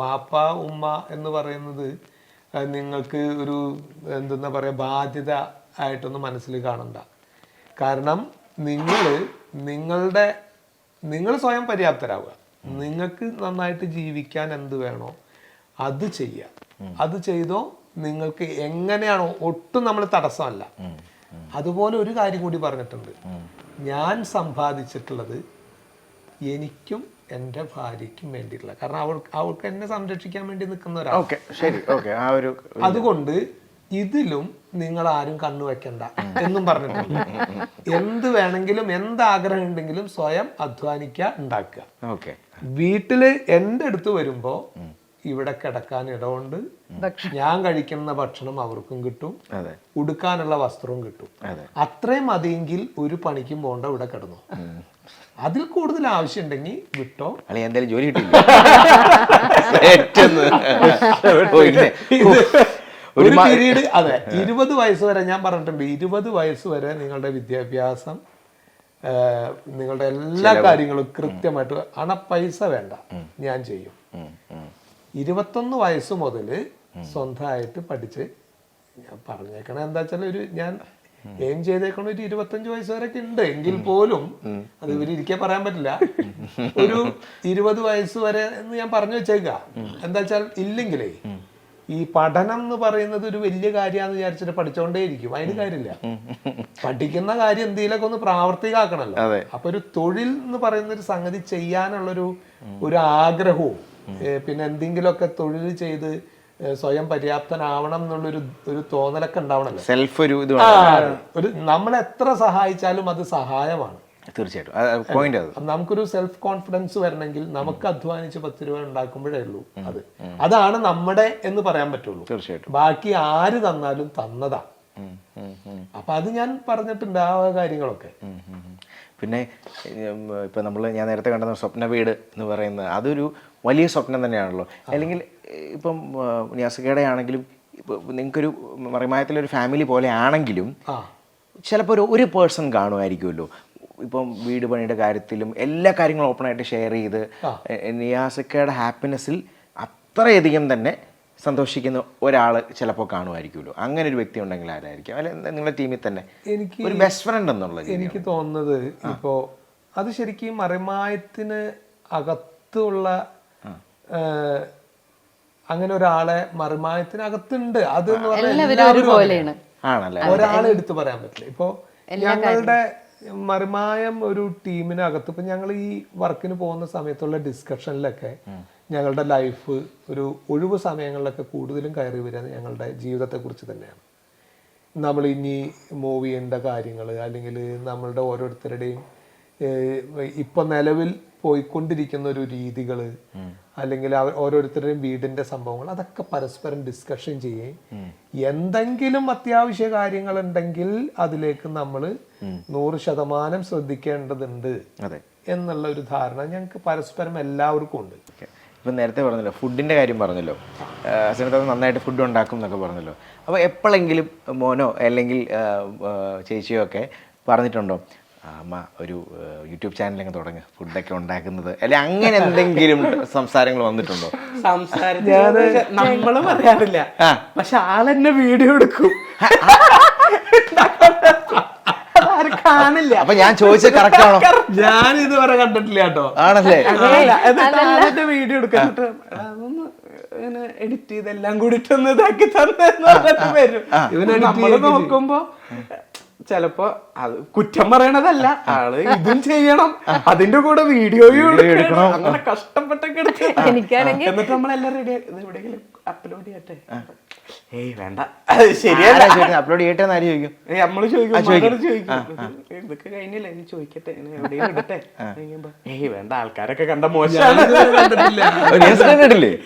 വാപ്പ ഉമ്മ എന്ന് പറയുന്നത് നിങ്ങൾക്ക് ഒരു എന്തെന്നാ പറയുക ബാധ്യത ആയിട്ടൊന്നും മനസ്സിൽ കാണണ്ട. കാരണം നിങ്ങൾ സ്വയം പര്യാപ്തരാവുക. നിങ്ങൾക്ക് നന്നായിട്ട് ജീവിക്കാൻ എന്ത് വേണോ അത് ചെയ്യുക. അത് ചെയ്തോ നിങ്ങൾക്ക് എങ്ങനെയാണോ ഒട്ടും നമ്മൾ തടസ്സമല്ല. അതുപോലെ ഒരു കാര്യം കൂടി പറഞ്ഞിട്ടുണ്ട്, ഞാൻ സമ്പാദിച്ചിട്ടുള്ളത് എനിക്കും എൻ്റെ ഭാര്യയ്ക്കും വേണ്ടിയിട്ടുള്ള, കാരണം അവൾക്ക് എന്നെ സംരക്ഷിക്കാൻ വേണ്ടി നിൽക്കുന്ന ഒരാൾ. അതുകൊണ്ട് ഇതിലും നിങ്ങൾ ആരും കണ്ണു വെക്കണ്ട എന്നും പറഞ്ഞിട്ടുണ്ട്. എന്ത് വേണമെങ്കിലും എന്താഗ്രഹം ഉണ്ടെങ്കിലും സ്വയം അധ്വാനിക്കുക, ഉണ്ടാക്കുക. വീട്ടില് എൻ്റെ അടുത്ത് വരുമ്പോ ഇവിടെ കിടക്കാൻ ഇടമുണ്ട്, ഞാൻ കഴിക്കുന്ന ഭക്ഷണം അവർക്കും കിട്ടും, ഉടുക്കാനുള്ള വസ്ത്രവും കിട്ടും. അത്രയും മതിയെങ്കിൽ ഒരു പണിക്കും പോണ്ട, ഇവിടെ കിടന്നു. അതിൽ കൂടുതൽ ആവശ്യം ഉണ്ടെങ്കിൽ വിട്ടോ. എന്തായാലും ജോലി കിട്ടില്ല. ഒരു പീരീഡ്, അതെ, 20 വയസ്സ് വരെ ഞാൻ പറഞ്ഞിട്ടുണ്ട്. 20 വയസ്സ് വരെ നിങ്ങളുടെ വിദ്യാഭ്യാസം, നിങ്ങളുടെ എല്ലാ കാര്യങ്ങളും കൃത്യമായിട്ട് പൈസ വേണ്ട, ഞാൻ ചെയ്യും. 21 വയസ്സ് മുതൽ സ്വന്തമായിട്ട് പഠിച്ച്, ഞാൻ പറഞ്ഞേക്കണ എന്താ വെച്ചാൽ ഞാൻ എയിം ചെയ്തേക്കണ ഒരു 25 വയസ്സ് വരെയൊക്കെ ഉണ്ട്. എങ്കിൽ പോലും അത് ഇവരിക്കെ പറയാൻ പറ്റില്ല. ഒരു 20 വയസ്സ് വരെ എന്ന് ഞാൻ പറഞ്ഞു വെച്ചേക്കാം. എന്താ വെച്ചാൽ ഇല്ലെങ്കിലേ ഈ പഠനം എന്ന് പറയുന്നത് ഒരു വലിയ കാര്യമാണെന്ന് വിചാരിച്ചിട്ട് പഠിച്ചോണ്ടേയിരിക്കും. അതിന് കാര്യമില്ല. പഠിക്കുന്ന കാര്യം എന്തെങ്കിലുമൊക്കെ ഒന്ന് പ്രാവർത്തികമാക്കണല്ലോ. അപ്പൊ ഒരു തൊഴിൽ എന്ന് പറയുന്ന ഒരു സംഗതി ചെയ്യാനുള്ളൊരു ആഗ്രഹവും പിന്നെ എന്തെങ്കിലുമൊക്കെ തൊഴിൽ ചെയ്ത് സ്വയം പര്യാപ്തനാവണം എന്നുള്ളൊരു തോന്നലൊക്കെ ഉണ്ടാവണല്ലോ. സെൽഫ് ഒരു നമ്മൾ എത്ര സഹായിച്ചാലും അത് സഹായമാണ്. തീർച്ചയായിട്ടും നമുക്കൊരു സെൽഫ് കോൺഫിഡൻസ് വരണമെങ്കിൽ നമുക്ക് അധ്വാനിച്ച് 10 രൂപ ഉണ്ടാക്കുമ്പോഴേ ഉള്ളൂ. അതാണ് നമ്മുടെ എന്ന് പറയാൻ പറ്റുള്ളൂ. തീർച്ചയായിട്ടും ബാക്കി ആര് തന്നാലും തന്നതാ. അപ്പൊ അത് ഞാൻ പറഞ്ഞിട്ടുണ്ട് ആ കാര്യങ്ങളൊക്കെ. പിന്നെ ഇപ്പൊ ഞാൻ നേരത്തെ കണ്ട സ്വപ്ന വീട് എന്ന് പറയുന്നത് അതൊരു വലിയ സ്വപ്നം തന്നെയാണല്ലോ. അല്ലെങ്കിൽ ഇപ്പം നിയാസിക്കയുടെ ആണെങ്കിലും നിങ്ങൾക്കൊരു മറിമായത്തിലൊരു ഫാമിലി പോലെ ആണെങ്കിലും ചിലപ്പോൾ ഒരു പേഴ്സൺ കാണുമായിരിക്കുമല്ലോ, ഇപ്പം വീട് പണിയുടെ കാര്യത്തിലും എല്ലാ കാര്യങ്ങളും ഓപ്പണായിട്ട് ഷെയർ ചെയ്ത് നിയാസിക്കയുടെ ഹാപ്പിനെസ്സിൽ അത്രയധികം തന്നെ സന്തോഷിക്കുന്ന ഒരാൾ ചിലപ്പോൾ കാണുമായിരിക്കുമല്ലോ. അങ്ങനെ ഒരു വ്യക്തി ഉണ്ടെങ്കിൽ ആരായിരിക്കും? അല്ലെ നിങ്ങളുടെ ടീമിൽ തന്നെ ഒരു ബെസ്റ്റ് ഫ്രണ്ട് എന്നുള്ളത് എനിക്ക് തോന്നുന്നത് ഇപ്പോ അത് ശരിക്കും മറിമായത്തിന് അകത്തുള്ള അങ്ങനെ ഒരാളെ മറിമായത്തിനകത്തുണ്ട്. അത് എന്ന് പറഞ്ഞാൽ ഒരാളെ എടുത്തു പറയാൻ പറ്റില്ല. ഇപ്പോ ഞങ്ങളുടെ മറിമായം ഒരു ടീമിനകത്ത് ഇപ്പൊ ഞങ്ങൾ ഈ വർക്കിന് പോകുന്ന സമയത്തുള്ള ഡിസ്കഷനിലൊക്കെ ഞങ്ങളുടെ ലൈഫ് ഒരു ഒഴിവ് സമയങ്ങളിലൊക്കെ കൂടുതലും കയറി വരുന്നത് ഞങ്ങളുടെ ജീവിതത്തെ കുറിച്ച് തന്നെയാണ്. നമ്മൾ ഇനി മൂവ് ചെയ്യേണ്ട കാര്യങ്ങൾ, അല്ലെങ്കിൽ നമ്മളുടെ ഓരോരുത്തരുടെയും ഇപ്പൊ നിലവിൽ പോയിക്കൊണ്ടിരിക്കുന്ന ഒരു രീതികൾ, അല്ലെങ്കിൽ ഓരോരുത്തരുടെയും വീടിന്റെ സംഭവങ്ങൾ, അതൊക്കെ പരസ്പരം ഡിസ്കഷൻ ചെയ്യുകയും എന്തെങ്കിലും അത്യാവശ്യ കാര്യങ്ങൾ ഉണ്ടെങ്കിൽ അതിലേക്ക് നമ്മൾ 100% ശ്രദ്ധിക്കേണ്ടതുണ്ട് എന്നുള്ള ഒരു ധാരണ ഞങ്ങൾക്ക് പരസ്പരം എല്ലാവർക്കും ഉണ്ട്. ഇപ്പം നേരത്തെ പറഞ്ഞല്ലോ ഫുഡിൻ്റെ കാര്യം പറഞ്ഞല്ലോ, ഹസനത്ത് നന്നായിട്ട് ഫുഡ് ഉണ്ടാക്കും എന്നൊക്കെ പറഞ്ഞല്ലോ. അപ്പോൾ എപ്പോഴെങ്കിലും മോനോ അല്ലെങ്കിൽ ചേച്ചിയോ ഒക്കെ പറഞ്ഞിട്ടുണ്ടോ അമ്മ ഒരു യൂട്യൂബ് ചാനലൊക്കെ തുടങ്ങുക, ഫുഡൊക്കെ ഉണ്ടാക്കുന്നത്, അല്ലെ അങ്ങനെ എന്തെങ്കിലും സംസാരങ്ങൾ വന്നിട്ടുണ്ടോ? നമ്മള് പറയാറില്ല, പക്ഷെ ആളെന്നെ വീഡിയോ എടുക്കും, കാണില്ല. അപ്പൊ ഞാൻ ചോദിച്ചത് കറക്റ്റ് ആണോ? ഞാൻ ഇതുവരെ കണ്ടിട്ടില്ല കേട്ടോ. ആണല്ലേ? എന്നിട്ട് വീഡിയോ എടുക്കാനിട്ട് അതൊന്ന് ഇങ്ങനെ എഡിറ്റ് ചെയ്ത് എല്ലാം കൂടിയിട്ടൊന്ന് ഇതാക്കി തന്നെ വരും. നമ്മള് നോക്കുമ്പോ ചിലപ്പോ അത് കുറ്റം പറയണതല്ല, ആള് ഇതും ചെയ്യണം, അതിന്റെ കൂടെ വീഡിയോയും എടുക്കണം, അങ്ങനെ കഷ്ടപ്പെട്ടൊക്കെ എടുത്ത് എന്നിട്ട് നമ്മളെല്ലാം റെഡി എവിടെയെങ്കിലും അപ്ലോഡ് ചെയ്യട്ടെ. ഏയ് വേണ്ട, ശരിയല്ല, അപ്ലോഡ് ചെയ്യട്ടെ എന്ന് ചോദിക്കും. നമ്മള് ചോദിക്കും ഇതൊക്കെ കഴിഞ്ഞില്ല, ഇനി ചോദിക്കട്ടെ, എവിടെയും ഇടട്ടെ. ഏയ് വേണ്ട, ആൾക്കാരൊക്കെ കണ്ട മോശം. കണ്ടിട്ടില്ലേ?